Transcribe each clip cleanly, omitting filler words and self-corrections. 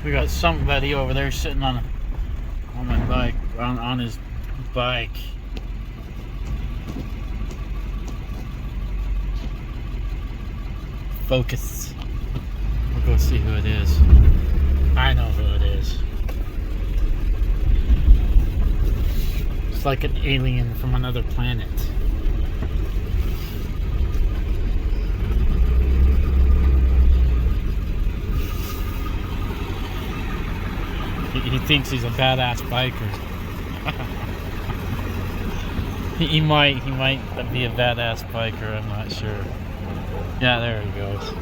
We got somebody over there sitting on my bike, on his bike. Focus. We'll go see who it is. I know who it is. It's like an alien from another planet. He thinks he's a badass biker. he might be a badass biker, I'm not sure. Yeah, there he goes.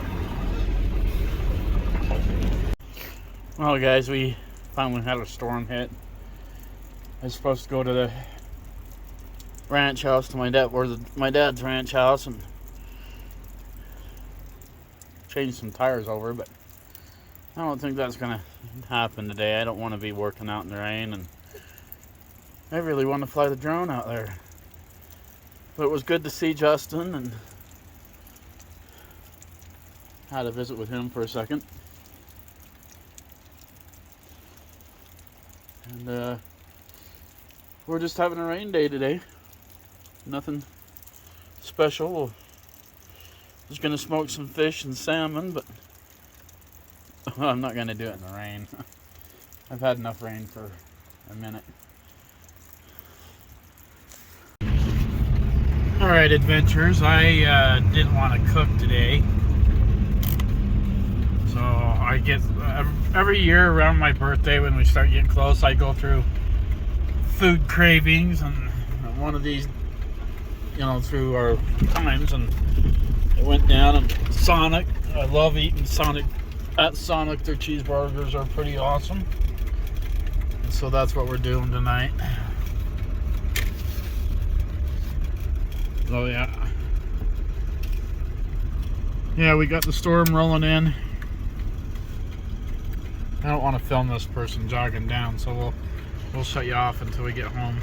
Well, guys, we finally had a storm hit. I was supposed to go to the ranch house to my dad's ranch house and change some tires over, but I don't think that's gonna happen today. I don't want to be working out in the rain, and I really want to fly the drone out there. But it was good to see Justin, and had a visit with him for a second. And we're just having a rain day today. Nothing special. Just gonna smoke some fish and salmon, but I'm not gonna do it in the rain. I've had enough rain for a minute. Alright, adventurers, I didn't want to cook today. So I get, every year around my birthday when we start getting close, I go through food cravings, and one of these, through our times, and it went down, and Sonic, I love eating Sonic. At Sonic, their cheeseburgers are pretty awesome. And so that's what we're doing tonight. Oh yeah. Yeah, we got the storm rolling in. I don't want to film this person jogging down, so we'll shut you off until we get home.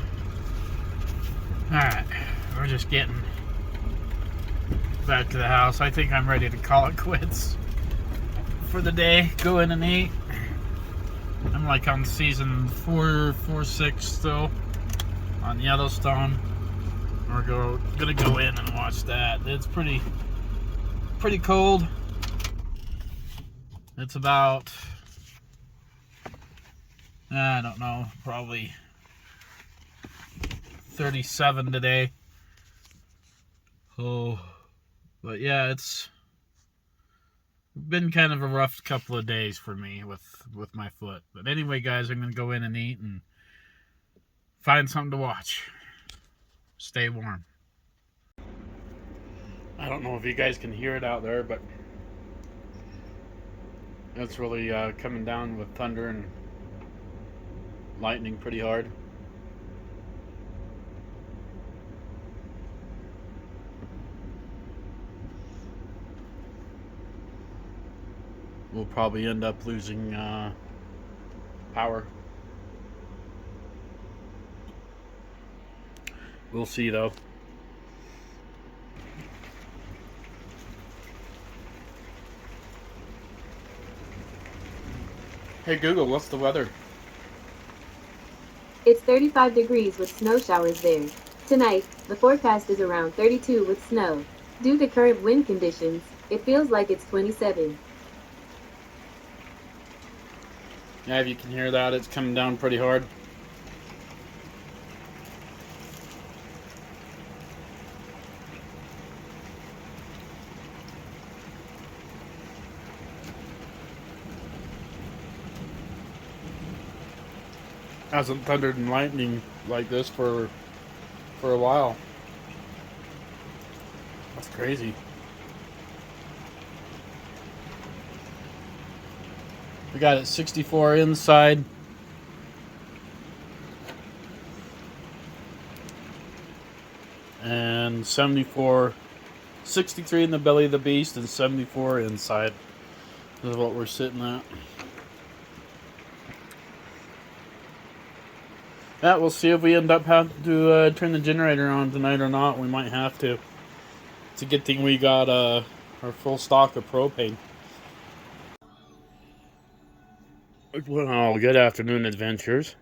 Alright, we're just getting back to the house. I think I'm ready to call it quits for the day. Go in and eat. I'm like on season 6 still on Yellowstone. We're gonna go in and watch that. It's pretty cold. It's about, I don't know, probably 37 today. Oh, but yeah, it's been kind of a rough couple of days for me with my foot. But anyway, guys, I'm gonna go in and eat and find something to watch. Stay warm. I don't know if you guys can hear it out there, but it's really coming down with thunder and lightning pretty hard. We'll probably end up losing power. We'll see, though. Hey Google, what's the weather? It's 35 degrees with snow showers there. Tonight, the forecast is around 32 with snow. Due to current wind conditions, it feels like it's 27. Yeah, if you can hear that, it's coming down pretty hard. Hasn't thundered and lightning like this for a while. That's crazy. We got it 64 inside. And 63 in the belly of the beast and 74 inside. This is what we're sitting at. Yeah, we'll see if we end up having to turn the generator on tonight or not. We might have to. It's a good thing we got our full stock of propane. Well, good afternoon, adventurers.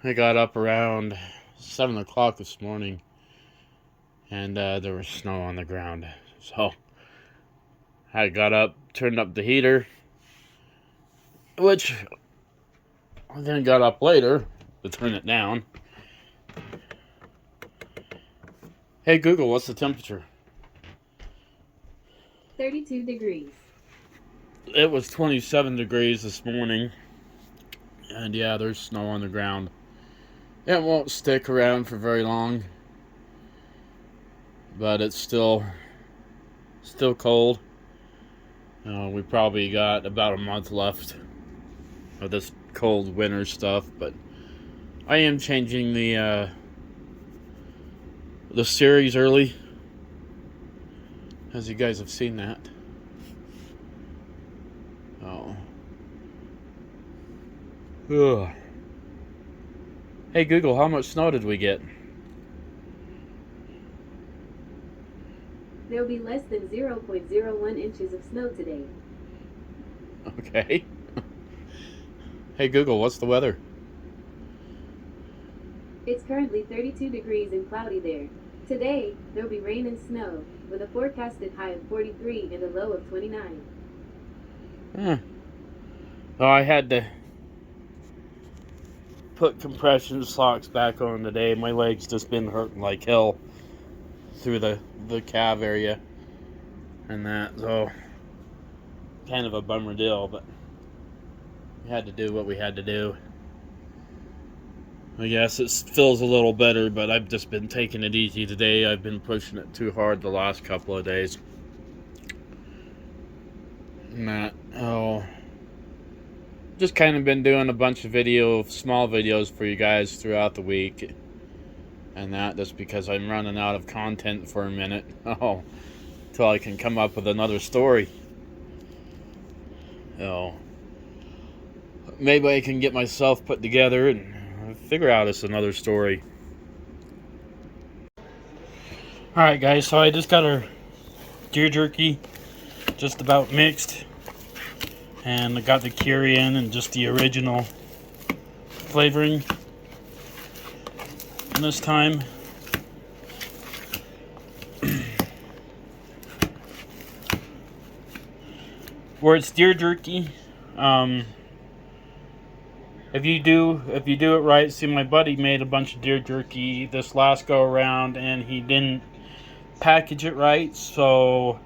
I got up around 7 o'clock this morning, and there was snow on the ground. So I got up, turned up the heater, which I then got up later to turn it down. Hey Google, what's the temperature? 32 degrees. It was 27 degrees this morning, and yeah, there's snow on the ground. It won't stick around for very long, but it's still cold. We probably got about a month left of this cold winter stuff, but I am changing the series early, as you guys have seen that. Oh. Ugh. Hey Google, how much snow did we get? There'll be less than 0.01 inches of snow today. Okay. Hey Google, what's the weather? It's currently 32 degrees and cloudy there. Today, there'll be rain and snow, with a forecasted high of 43 and a low of 29. Oh, I had to put compression socks back on today. My leg's just been hurting like hell through the calf area and that, so kind of a bummer deal, but we had to do what we had to do. I guess it feels a little better, but I've just been taking it easy today. I've been pushing it too hard the last couple of days. And that, just kind of been doing a bunch of small videos for you guys throughout the week. And that just because I'm running out of content for a minute. Till I can come up with another story. Maybe I can get myself put together and figure out it's another story. Alright guys, so I just got our deer jerky just about mixed. And I got the curry in and just the original flavoring. And this time where it's deer jerky, if you do it right, see, my buddy made a bunch of deer jerky this last go around and he didn't package it right, so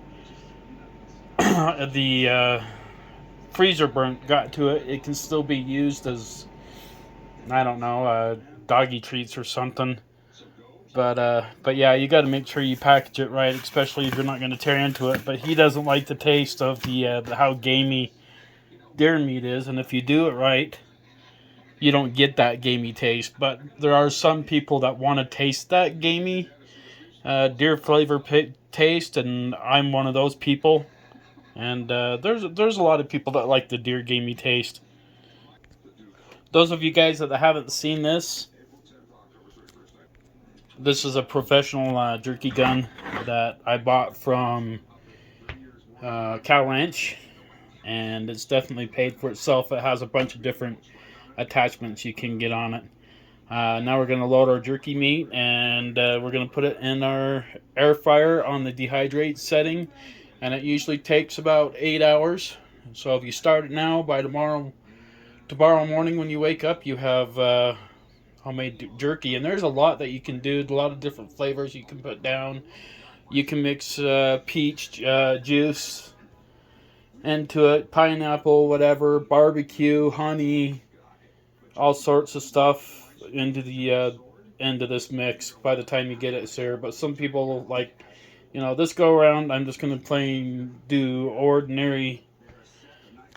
the freezer burnt got to it. It can still be used as, I don't know, doggy treats or something. But yeah, you got to make sure you package it right, especially if you're not going to tear into it. But he doesn't like the taste of the how gamey deer meat is, and if you do it right, you don't get that gamey taste. But there are some people that want to taste that gamey deer flavor taste, and I'm one of those people. And there's a lot of people that like the deer gamey taste. Those of you guys that haven't seen this is a professional jerky gun that I bought from Cow Ranch, and it's definitely paid for itself. It has a bunch of different attachments you can get on it. Now we're going to load our jerky meat, and we're going to put it in our air fryer on the dehydrate setting, and it usually takes about 8 hours. So if you start it now, by tomorrow morning when you wake up, you have homemade jerky. And there's a lot that you can do, a lot of different flavors you can put down. You can mix peach juice into it, pineapple, whatever, barbecue, honey, all sorts of stuff into the into this mix by the time you get it served. But some people like, this go around, I'm just going to do ordinary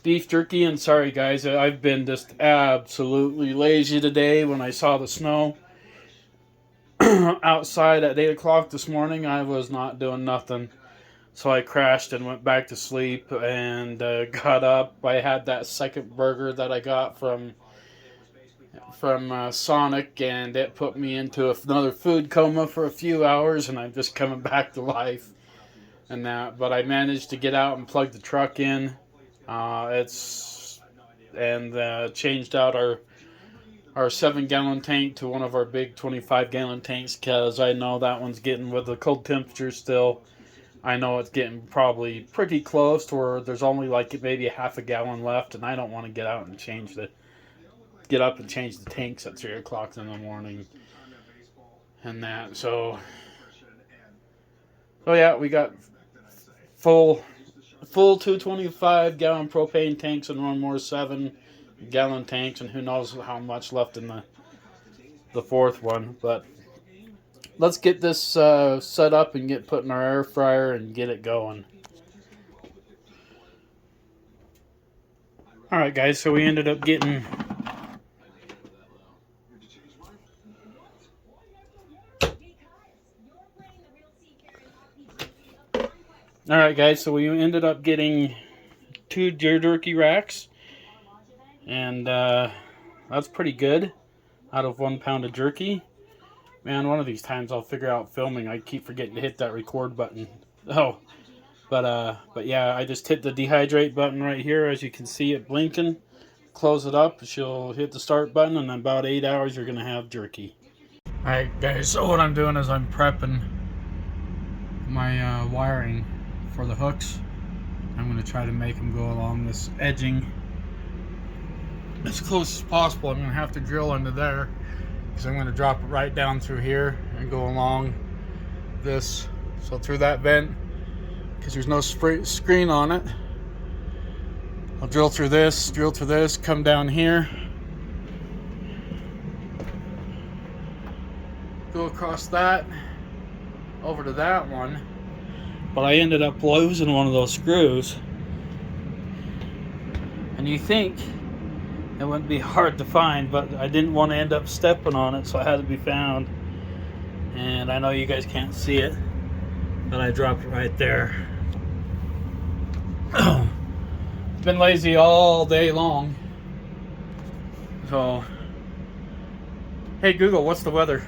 beef jerky. And sorry guys, I've been just absolutely lazy today. When I saw the snow outside at 8 o'clock this morning, I was not doing nothing. So I crashed and went back to sleep and got up. I had that second burger that I got from Sonic, and it put me into another food coma for a few hours, and I'm just coming back to life and that. But I managed to get out and plug the truck in. It's and changed out our 7-gallon tank to one of our big 25-gallon tanks, because I know that one's getting, with the cold temperatures still, I know it's getting probably pretty close to where there's only like maybe a half a gallon left, and I don't want to get up and change the tanks at 3 o'clock in the morning and that. So yeah, we got full 225-gallon propane tanks and one more 7-gallon tanks, and who knows how much left in the fourth one. But let's get this set up and get put in our air fryer and get it going. Alright guys, so we ended up getting two deer jerky racks, and that's pretty good out of 1 pound of jerky. Man, one of these times I'll figure out filming. I keep forgetting to hit that record button. But yeah, I just hit the dehydrate button right here, as you can see it blinking. Close it up, she'll hit the start button, and in about 8 hours you're gonna have jerky. Alright guys, so what I'm doing is I'm prepping my wiring for the hooks. I'm going to try to make them go along this edging as close as possible. I'm going to have to drill into there, because I'm going to drop it right down through here and go along this, so through that vent, because there's no screen on it. I'll drill through this, come down here, go across that, over to that one. But I ended up losing one of those screws, and you think it wouldn't be hard to find, but I didn't want to end up stepping on it, so it had to be found. And I know you guys can't see it, but I dropped it right there. Been lazy all day long. So, hey Google, what's the weather?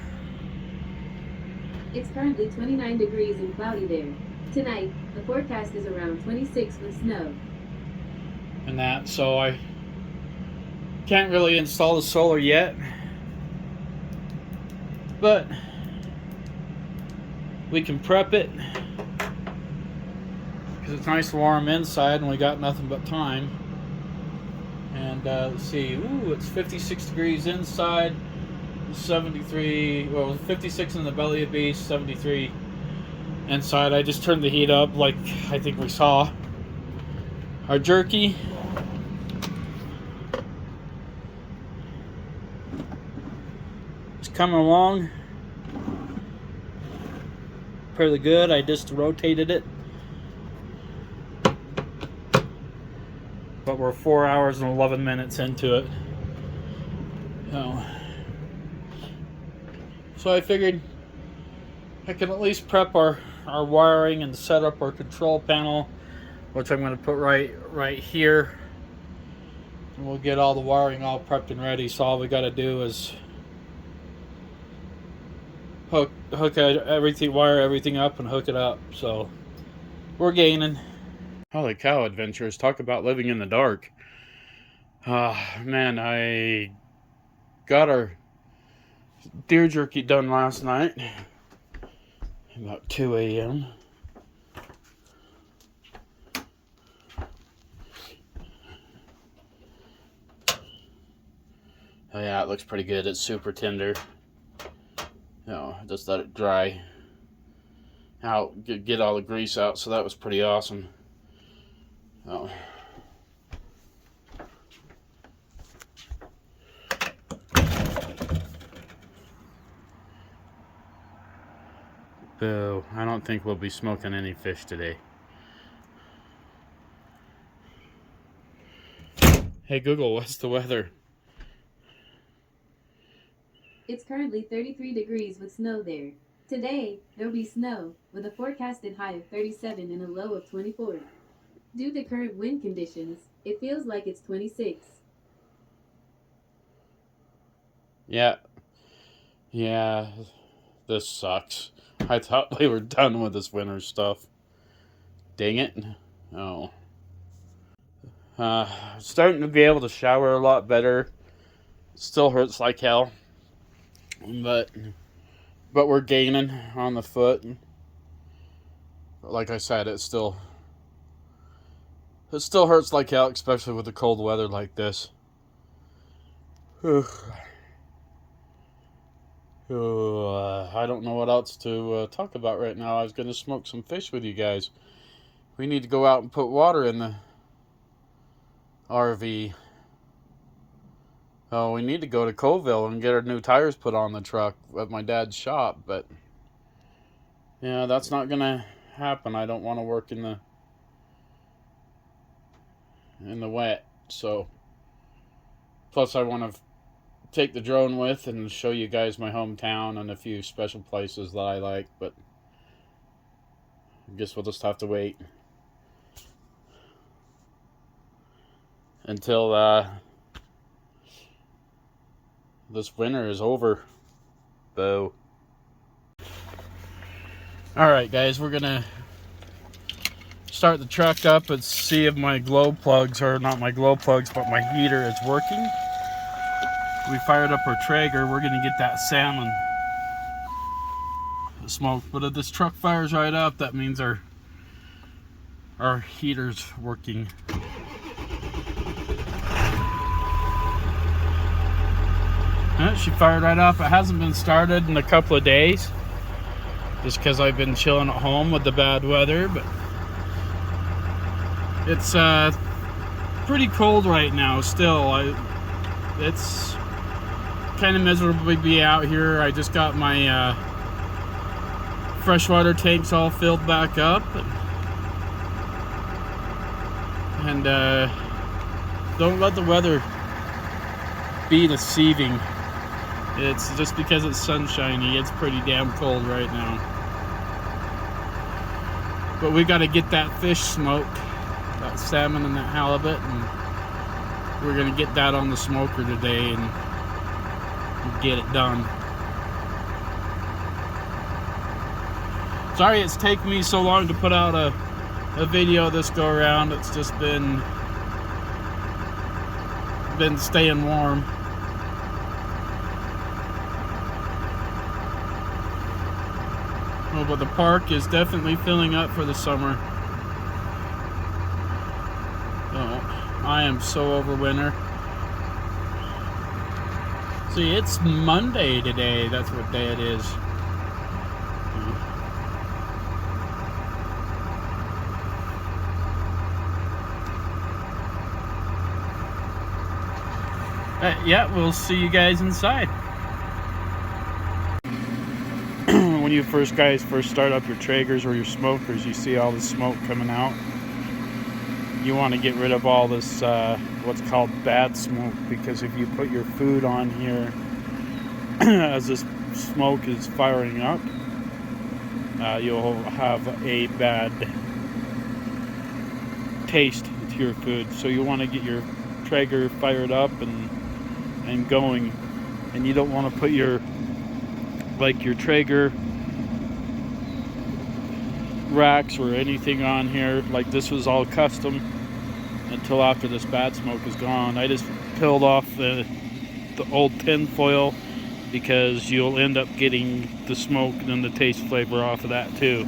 It's currently 29 degrees and cloudy there. Tonight, the forecast is around 26 with snow. And that, so I can't really install the solar yet, but we can prep it, because it's nice and warm inside and we got nothing but time. And let's see, it's 56 degrees inside, 73, well, 56 in the belly of beast, 73 inside. I just turned the heat up, like I think we saw. Our jerky is coming along fairly good. I just rotated it, but we're 4 hours and 11 minutes into it. So I figured I can at least prep our wiring and set up our control panel, which I'm going to put right here. And we'll get all the wiring all prepped and ready. So all we got to do is hook everything, wire everything up, and hook it up. So we're gaining. Holy cow, adventurers! Talk about living in the dark. Man, I got our deer jerky done last night about 2 a.m. Oh yeah, it looks pretty good. It's super tender. Just let it dry out, get all the grease out, so that was pretty awesome. Boo, I don't think we'll be smoking any fish today. Hey Google, what's the weather? It's currently 33 degrees with snow there. Today, there'll be snow, with a forecasted high of 37 and a low of 24. Due to current wind conditions, it feels like it's 26. Yeah, this sucks. I thought we were done with this winter stuff. Dang it. Starting to be able to shower a lot better. Still hurts like hell, but we're gaining on the foot. Like I said, it still hurts like hell, especially with the cold weather like this. I don't know what else to talk about right now. I was going to smoke some fish with you guys. We need to go out and put water in the RV. Oh, we need to go to Colville and get our new tires put on the truck at my dad's shop, but yeah, that's not going to happen. I don't want to work in the wet, so plus I want to take the drone with and show you guys my hometown and a few special places that I like, but I guess we'll just have to wait until this winter is over. Boo. Alright guys, we're gonna start the truck up and see if my glow plugs, or not my glow plugs, but my heater is working. We fired up our Traeger. We're gonna get that salmon smoke, but if this truck fires right up, that means our heater's working. She fired right up. It hasn't been started in a couple of days, just because I've been chilling at home with the bad weather, but it's pretty cold right now still. It's kind of miserable to be out here. I just got my freshwater tanks all filled back up, and don't let the weather be deceiving. It's just because it's sunshiny, it's pretty damn cold right now. But we got to get that fish smoked, that salmon and that halibut, and we're gonna get that on the smoker today and get it done. Sorry it's taken me so long to put out a video this go around. It's just been staying warm. Oh, but the park is definitely filling up for the summer. Oh, I am so over winter. See, it's Monday today. That's what day it is. Yeah, we'll see you guys inside. When you first start up your Traegers or your smokers, you see all the smoke coming out. You want to get rid of all this what's called bad smoke, because if you put your food on here as this smoke is firing up, you'll have a bad taste to your food. So you want to get your Traeger fired up and going, and you don't want to put your Traeger racks or anything on here. Like, this was all custom until after this bad smoke is gone. I just peeled off the old tin foil, because you'll end up getting the smoke and the taste flavor off of that too.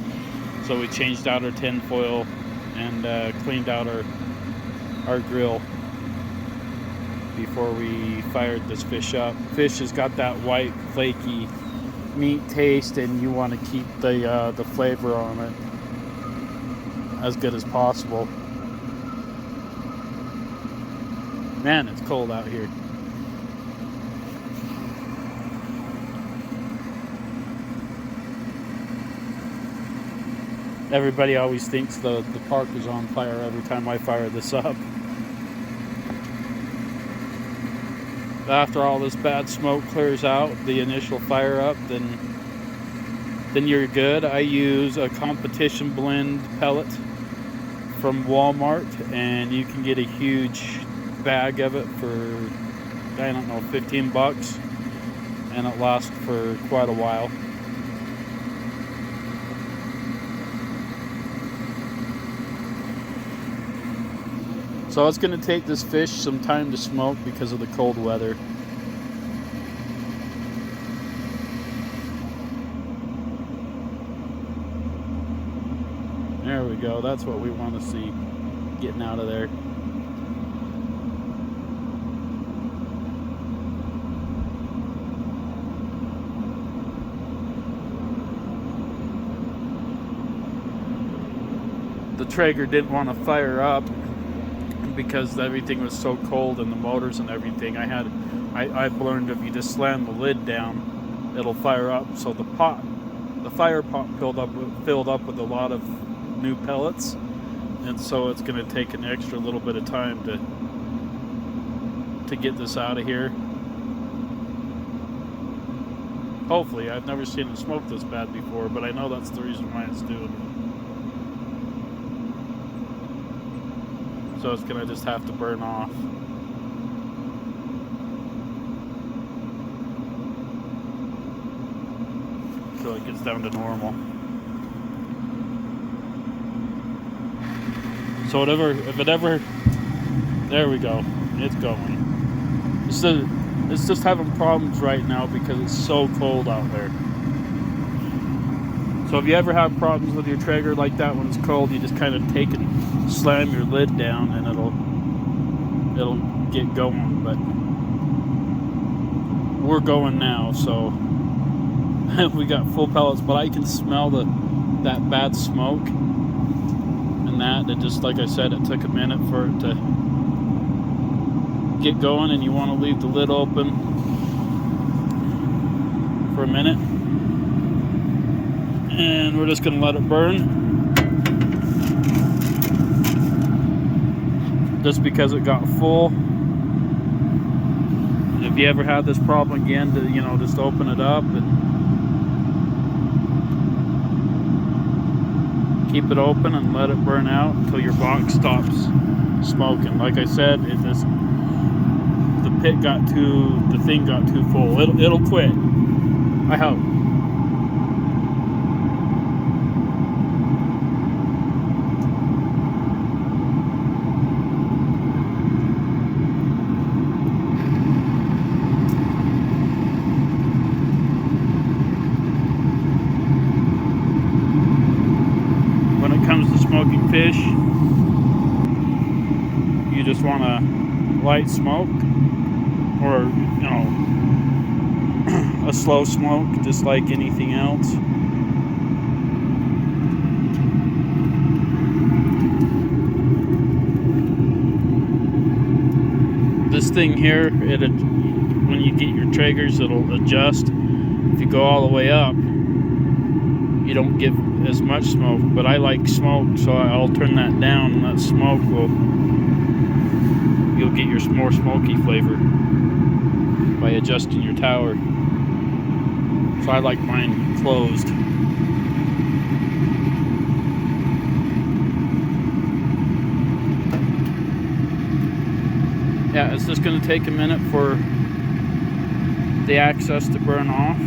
So we changed out our tin foil and cleaned out our grill before we fired this fish up. Fish has got that white flaky meat taste, and you want to keep the flavor on it as good as possible. Man, it's cold out here. Everybody always thinks the park is on fire every time I fire this up. After all this bad smoke clears out, the initial fire up, then you're good. I use a competition blend pellet from Walmart, and you can get a huge bag of it for, I don't know, 15 bucks, and it lasts for quite a while. So it's going to take this fish some time to smoke because of the cold weather. There we go. That's what we want to see getting out of there. The Traeger didn't want to fire up because everything was so cold and the motors and everything. I've learned if you just slam the lid down, it'll fire up. So the fire pot filled up with a lot of new pellets, and so it's going to take an extra little bit of time to get this out of here. Hopefully. I've never seen it smoke this bad before, but I know that's the reason why it's doing it. So it's going to just have to burn off. So it gets down to normal. So there we go. It's going. It's just having problems right now because it's so cold out there. So if you ever have problems with your Traeger like that when it's cold, you just kind of take and slam your lid down and it'll get going. But we're going now, so we got full pellets, but I can smell that bad smoke and that just like I said, it took a minute for it to get going, and you want to leave the lid open for a minute. And we're just going to let it burn. Just because it got full. And if you ever have this problem again, just open it up and keep it open and let it burn out until your box stops smoking. Like I said, the thing got too full. It'll quit. I hope. When it comes to smoking fish, you just want a light smoke, or a slow smoke, just like anything else. This thing here, when you get your Traegers, it'll adjust. If you go all the way up, you don't get as much smoke, but I like smoke, so I'll turn that down, and that smoke you'll get your more smoky flavor by adjusting your tower. So I like mine closed. Yeah, it's just going to take a minute for the access to burn off.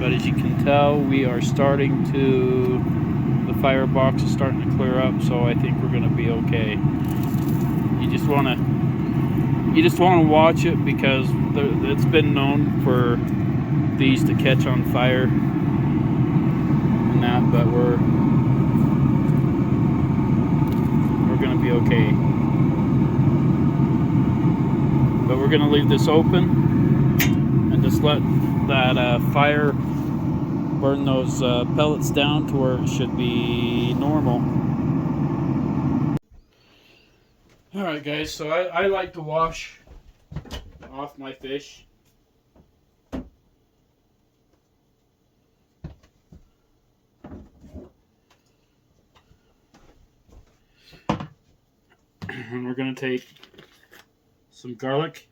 But as you can tell, we are starting the firebox is starting to clear up, so I think we're going to be okay. You just want to watch it because it's been known for these to catch on fire and that, but we're going to be okay. But we're going to leave this open and just let that fire burn those pellets down to where it should be normal. Alright guys, so I like to wash off my fish. And we're going to take some garlic.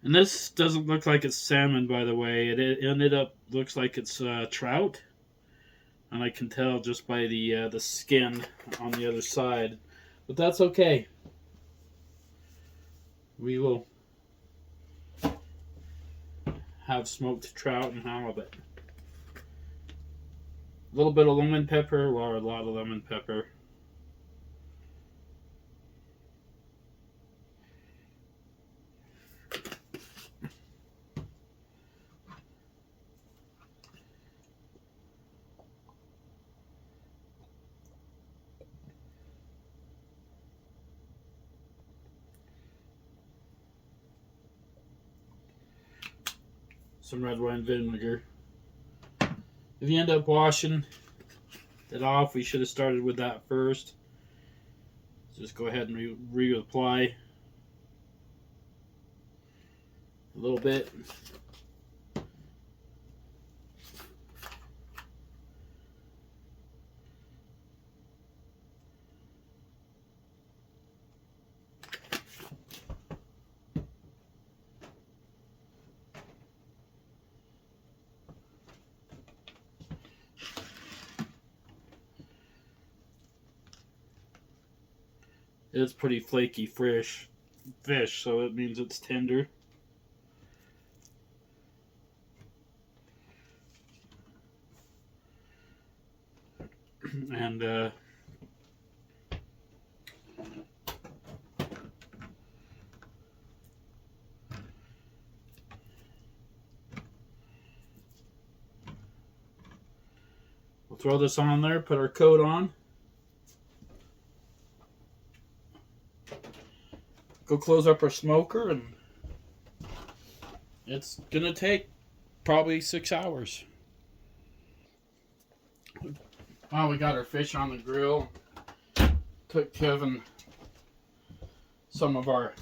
And this doesn't look like it's salmon, by the way. It ended up looks like it's trout, and I can tell just by the skin on the other side. But that's okay. We will have smoked trout and halibut. A little bit of lemon pepper, or a lot of lemon pepper. Some red wine vinegar. If you end up washing it off, we should have started with that first. Just go ahead and reapply a little bit. It's pretty flaky fish, so it means it's tender. And we'll throw this on there, put our coat on. Go close up our smoker, and it's gonna take probably 6 hours. Well, we got our fish on the grill. Took Kevin some of our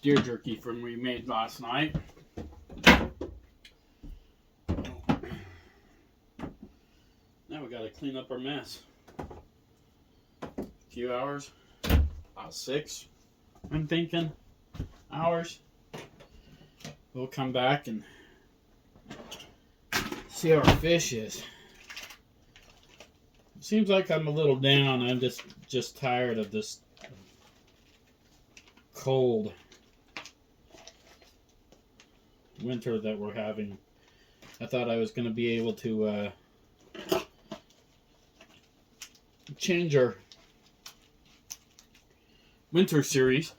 deer jerky from we made last night. Now we gotta clean up our mess. A few hours. About 6, I'm thinking, hours. We'll come back and see how our fish is. It seems like I'm a little down. I'm just tired of this cold winter that we're having. I thought I was going to be able to change our winter series,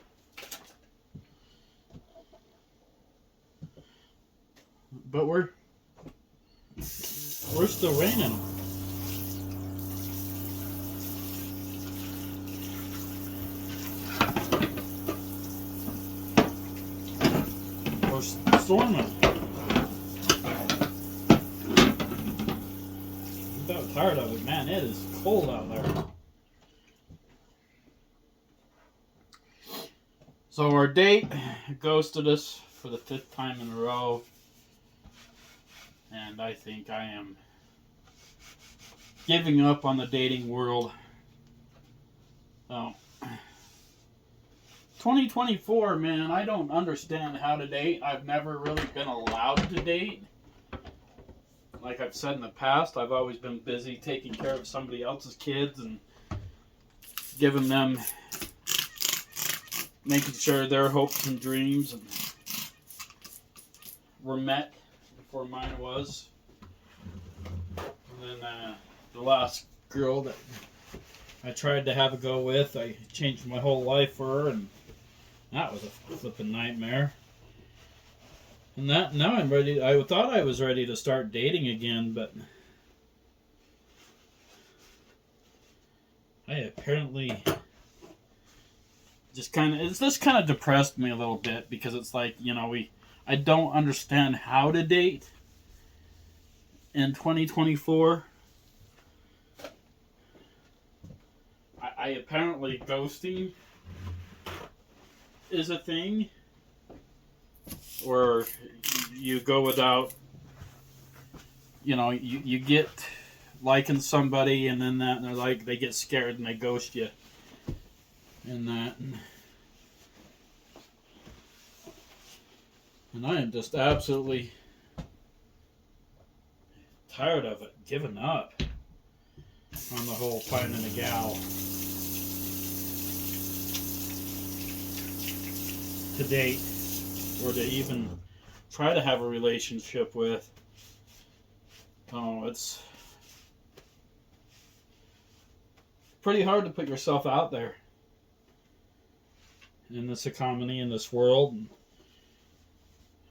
but we're still raining. We're storming. I'm about tired of it, man. It is cold out there. So our date ghosted us for the 5th time in a row, and I think I am giving up on the dating world. So, 2024, man, I don't understand how to date. I've never really been allowed to date. Like I've said in the past, I've always been busy taking care of somebody else's kids and giving them, making sure their hopes and dreams were met before mine was. And then the last girl that I tried to have a go with, I changed my whole life for her, and that was a flippin' nightmare. And that now I'm ready. I thought I was ready to start dating again, but I apparently just kind of depressed me a little bit, because it's like, you know, I don't understand how to date in 2024. I apparently ghosting is a thing, or you go without, you know, you get liking somebody, and then that, and they're like, they get scared and they ghost you. And that, and I am just absolutely tired of it, giving up on the whole finding a gal to date, or to even try to have a relationship with. Oh, it's pretty hard to put yourself out there in this economy, in this world.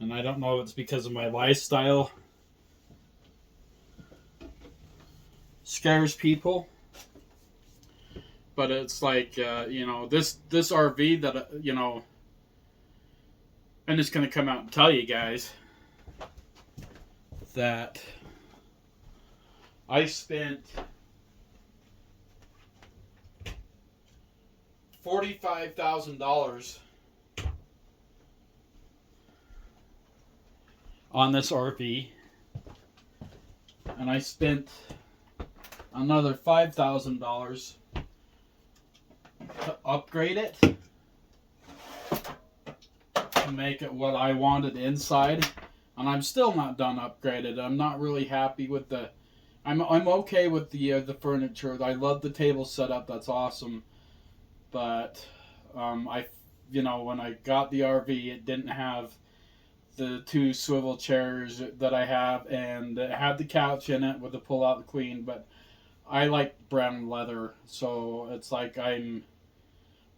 And I don't know if it's because of my lifestyle. Scares people. But it's like, this RV that, I'm just going to come out and tell you guys that I spent $45,000 on this RV, and I spent another $5,000 to upgrade it to make it what I wanted inside, and I'm still not done upgraded. I'm not really happy with the. I'm okay with the furniture. I love the table setup. That's awesome. But when I got the RV, it didn't have the 2 swivel chairs that I have, and it had the couch in it with the pull-out queen. But I like brown leather, so it's like I'm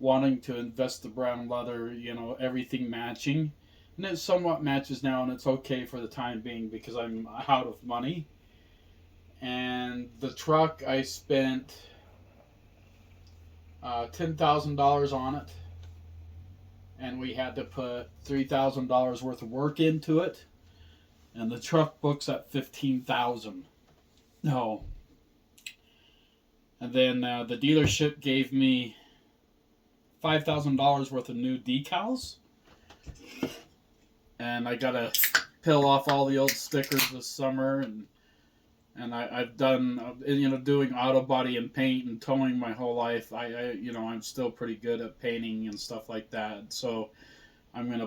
wanting to invest the brown leather. Everything matching, and it somewhat matches now, and it's okay for the time being because I'm out of money. And the truck, I spent $10,000 on it, and we had to put $3,000 worth of work into it, and the truck books at $15,000. No. And then the dealership gave me $5,000 worth of new decals, and I gotta peel off all the old stickers this summer, and I've done, doing auto body and paint and towing my whole life. I'm still pretty good at painting and stuff like that. So I'm going to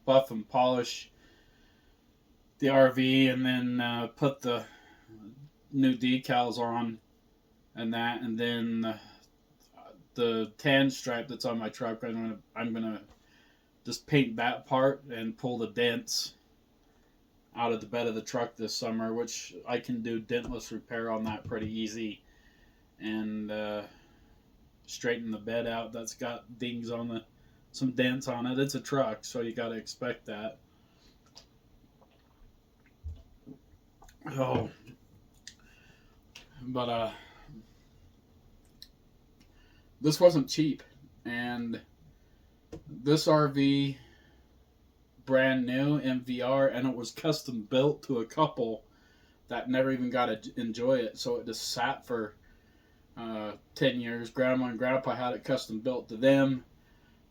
buff and polish the RV, and then put the new decals on and that. And then the tan stripe that's on my truck, I'm gonna just paint that part and pull the dents out of the bed of the truck this summer, which I can do dentless repair on that pretty easy, and straighten the bed out that's got dings on some dents on it. It's a truck, so you got to expect that. Oh, but this wasn't cheap, and this RV, brand new MVR, and it was custom built to a couple that never even got to enjoy it, so it just sat for 10 years. Grandma and Grandpa had it custom built to them.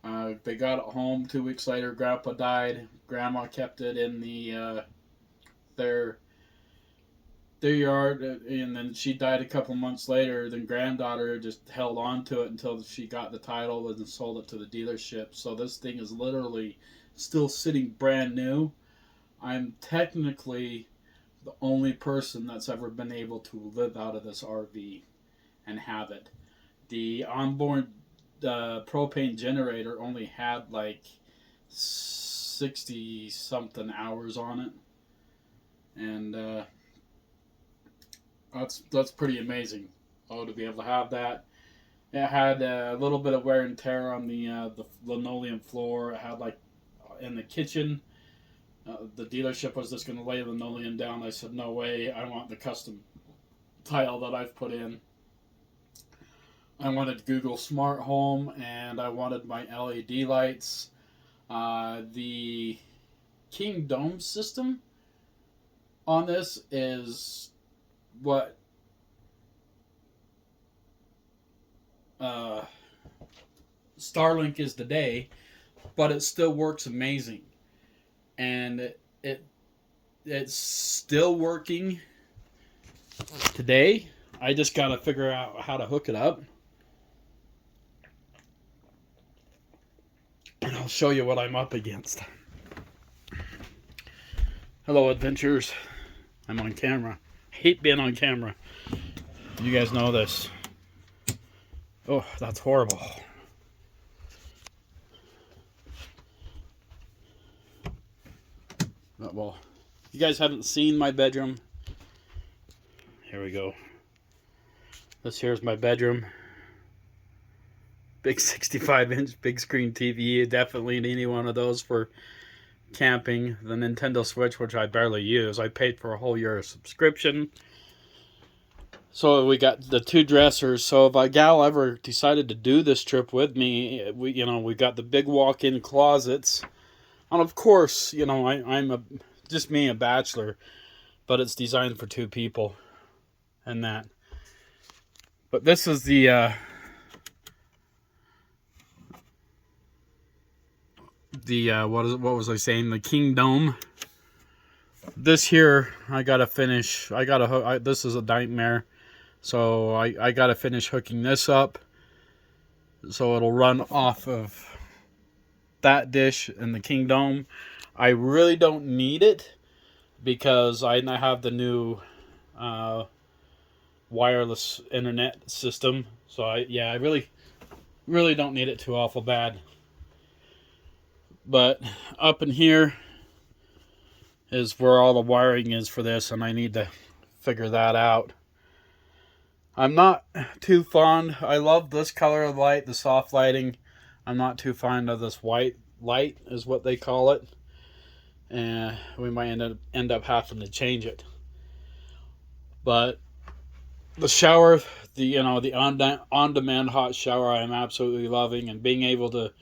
They got it home 2 weeks later. Grandpa died. Grandma kept it in their yard, and then she died a couple months later. Then granddaughter just held on to it until she got the title and sold it to the dealership. So this thing is literally still sitting brand new. I'm technically the only person that's ever been able to live out of this RV and have it. The onboard propane generator only had like 60 something hours on it, and that's pretty amazing. To be able to have that. It had a little bit of wear and tear on the linoleum floor. It had like in the kitchen. The dealership was just going to lay linoleum down. I said, no way. I want the custom tile that I've put in. I wanted Google Smart Home, and I wanted my LED lights. The King Dome system on this is what Starlink is today, but it still works amazing, and it's still working today. I just got to figure out how to hook it up, and I'll show you what I'm up against. Hello, adventurers. I'm on camera. I hate being on camera. You guys know this. Oh, that's horrible. Well, you guys haven't seen my bedroom. Here we go. This here's my bedroom. Big 65-inch big screen TV. You definitely need one of those for camping. The Nintendo Switch, which I barely use. I paid for a whole year of subscription. So we got the 2 dressers. So if a gal ever decided to do this trip with me, we got the big walk-in closets. And of course, I'm just me, a bachelor, but it's designed for 2 people and that. But this is the what was I saying? The King Dome. This here, I gotta finish. This is a nightmare. So I gotta finish hooking this up, so it'll run off of that dish in the King Dome. I really don't need it because I have the new wireless internet system. So I really don't need it too awful bad. But up in here is where all the wiring is for this, and I need to figure that out. I'm not too fond. I love this color of light, the soft lighting. I'm not too fond of this white light, is what they call it. And we might end up having to change it. But the shower, the on-demand hot shower, I am absolutely loving, and being able to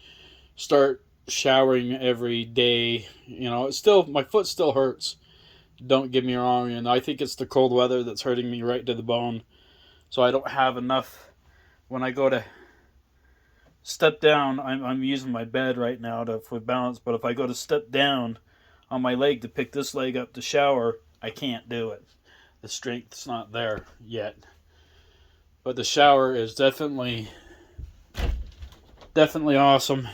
start showering every day. It's still, my foot still hurts. Don't get me wrong, and I think it's the cold weather that's hurting me right to the bone. So I don't have enough. When I go to step down, I'm using my bed right now for balance, but if I go to step down on my leg to pick this leg up to shower, I can't do it. The strength's not there yet. But the shower is definitely awesome.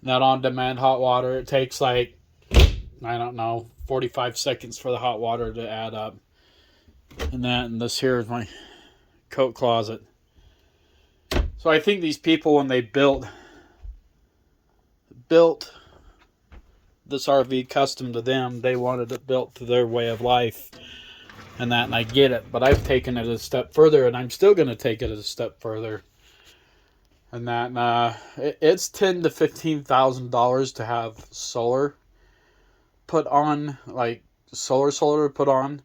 That on-demand hot water, it takes 45 seconds for the hot water to add up. And this here is my coat closet. So I think these people, when they built this RV custom to them, they wanted it built to their way of life. And I get it. But I've taken it a step further, and I'm still going to take it a step further. And it's $10,000 to $15,000 to have solar put on, like solar put on.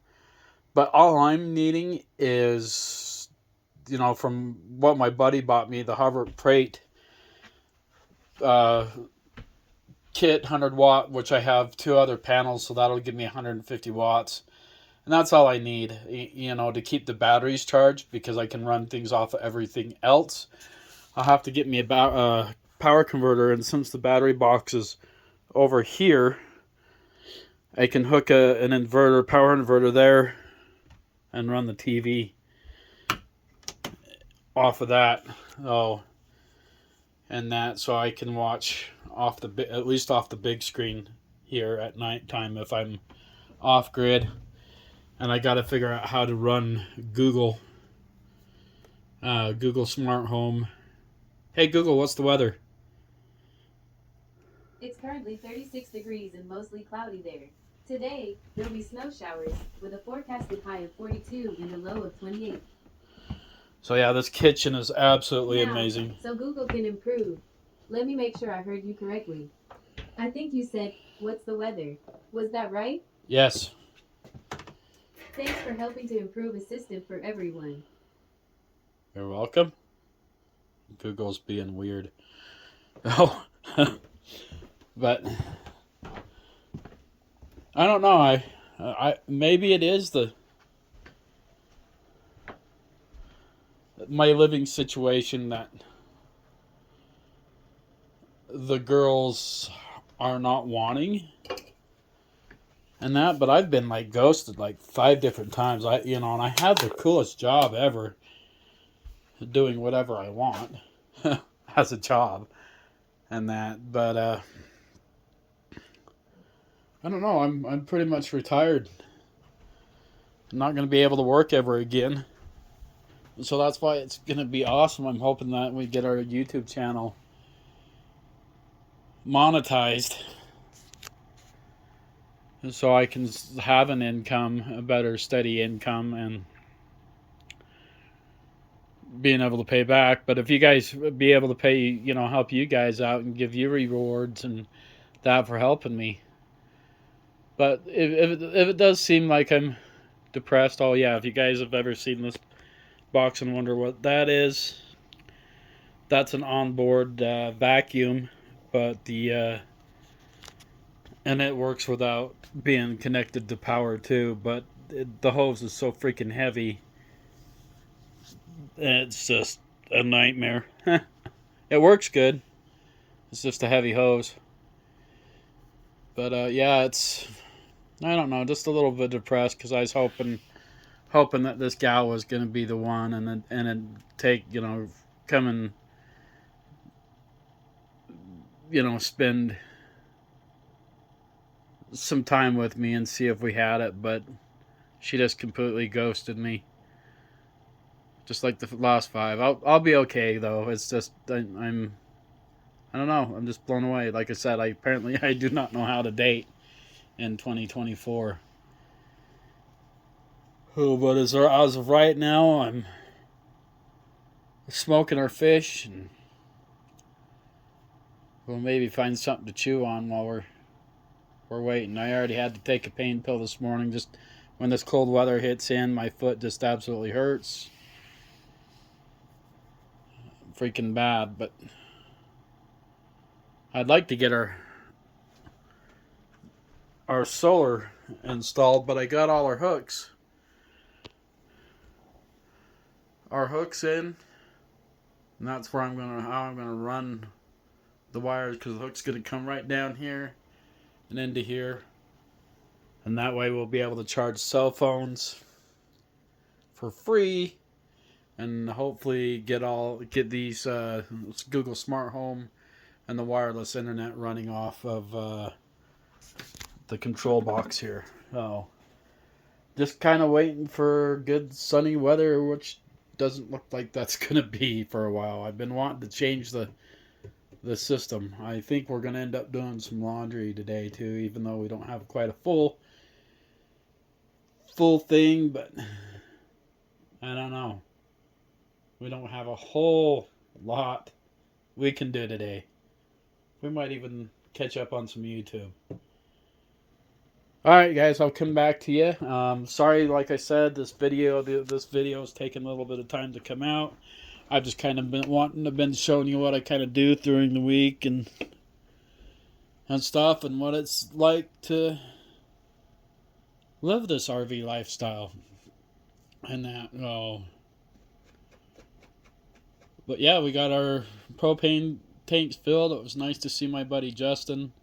But all I'm needing is, from what my buddy bought me, the Harbor Freight kit, 100 watt, which I have 2 other panels, so that'll give me 150 watts. And that's all I need, to keep the batteries charged, because I can run things off of everything else. I'll have to get me a power converter, and since the battery box is over here, I can hook an power inverter there, and run the TV off of that. So I can watch at least off the big screen here at nighttime if I'm off grid. And I got to figure out how to run Google Smart Home. Hey Google, what's the weather? It's currently 36 degrees and mostly cloudy there. Today, there'll be snow showers with a forecasted high of 42 and a low of 28. So yeah, this kitchen is absolutely amazing. So Google can improve. Let me make sure I heard you correctly. I think you said, what's the weather? Was that right? Yes. Thanks for helping to improve assistant for everyone. You're welcome. Google's being weird. Oh. But I don't know. I maybe it is my living situation that the girls are not wanting, but I've been ghosted 5 different times. And I have the coolest job ever, doing whatever I want as a job, but I don't know. I'm pretty much retired. I'm not going to be able to work ever again. So that's why it's going to be awesome. I'm hoping that we get our YouTube channel monetized. so I can have an income, a better steady income, and being able to pay back. But if you guys be able to pay, help you guys out and give you rewards and that for helping me. But if it does seem like I'm depressed, oh yeah, if you guys have ever seen this box and wonder what that is, that's an onboard vacuum, but and it works without being connected to power too. But the hose is so freaking heavy, it's just a nightmare. It works good. It's just a heavy hose. But yeah, I don't know, just a little bit depressed because I was hoping that this gal was gonna be the one, and it take come and spend some time with me and see if we had it, but she just completely ghosted me. Just like the last 5. I'll be okay though. It's just I don't know. I'm just blown away. Like I said, I do not know how to date in 2024. Oh, but as of right now, I'm smoking our fish, and we'll maybe find something to chew on while we're waiting. I already had to take a pain pill this morning. Just when this cold weather hits in, my foot just absolutely hurts. Freaking bad, but I'd like to get our solar installed, but I got all our hooks. Our hooks in, and that's where how I'm gonna run the wires, because the hook's gonna come right down here and into here, and that way we'll be able to charge cell phones for free, and hopefully get these Google Smart Home and the wireless internet running off of the control box here. So just kind of waiting for good sunny weather, which doesn't look like that's gonna be for a while. I've been wanting to change the system. I think we're gonna end up doing some laundry today too, even though we don't have quite a full thing, but I don't know. We don't have a whole lot we can do today. We might even catch up on some YouTube. Alright guys, I'll come back to you. Sorry, like I said, this video is taking a little bit of time to come out. I've just kind of been showing you what I kind of do during the week and stuff, and what it's like to live this RV lifestyle and that. Oh. But yeah, we got our propane tanks filled. It was nice to see my buddy Justin.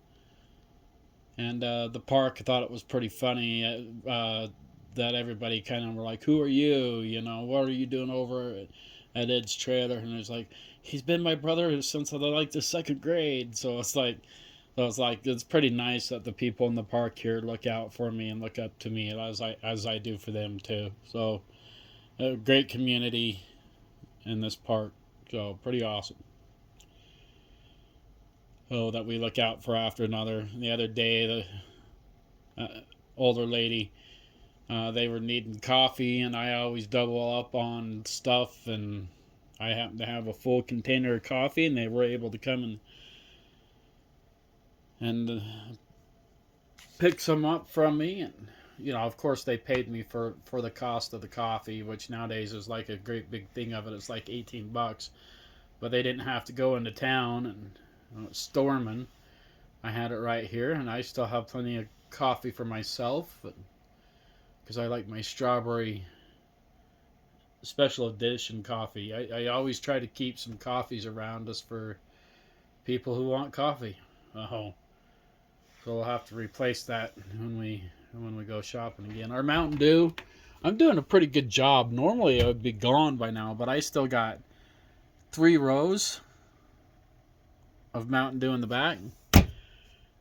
And the park, I thought it was pretty funny that everybody kind of were like, "Who are you? What are you doing over at Ed's trailer?" And it's like, he's been my brother since like the 2nd grade. So it's pretty nice that the people in the park here look out for me and look up to me as I do for them too. So a great community in this park. So pretty awesome. Oh, that we look out for after another. The other day, the older lady, they were needing coffee, and I always double up on stuff, and I happened to have a full container of coffee, and they were able to come and pick some up from me, and of course they paid me for the cost of the coffee, which nowadays is like a great big thing of it. It's like $18, but they didn't have to go into town and storming. I had it right here, and I still have plenty of coffee for myself, because I like my strawberry special edition coffee. I always try to keep some coffees around us for people who want coffee. So we'll have to replace that when we go shopping again. Our Mountain Dew, I'm doing a pretty good job. Normally it would be gone by now, but I still got 3 rows of Mountain Dew in the back,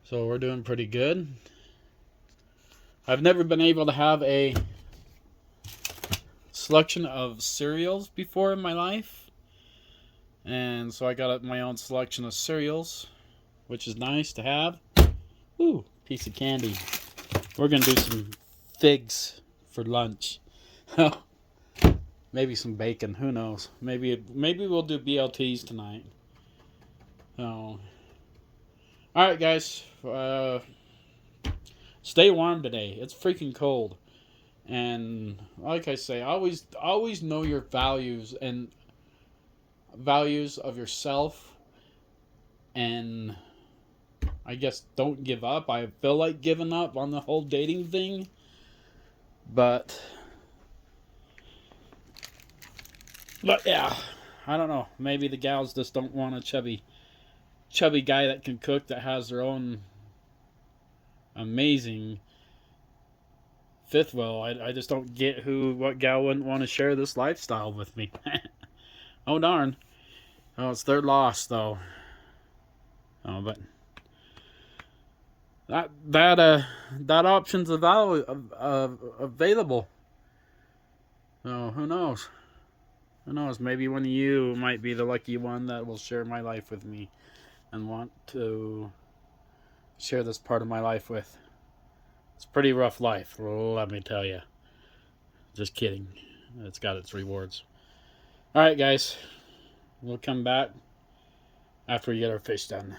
so we're doing pretty good. I've never been able to have a selection of cereals before in my life, and so I got my own selection of cereals, which is nice to have. Ooh, piece of candy. We're gonna do some figs for lunch. Maybe some bacon. Who knows? Maybe we'll do BLTs tonight. Oh. All right, guys. Stay warm today. It's freaking cold, and like I say, always know your values and values of yourself, and I guess don't give up. I feel like giving up on the whole dating thing, but yeah, I don't know. Maybe the gals just don't want a chubby guy that can cook, that has their own amazing fifth wheel. I just don't get what gal wouldn't want to share this lifestyle with me. Oh darn. Oh, it's their loss though. Oh, but that option's available. Oh, who knows? Who knows? Maybe one of you might be the lucky one that will share my life with me and want to share this part of my life with. It's a pretty rough life, let me tell you. Just kidding. It's got its rewards. Alright, guys. We'll come back after we get our fish done.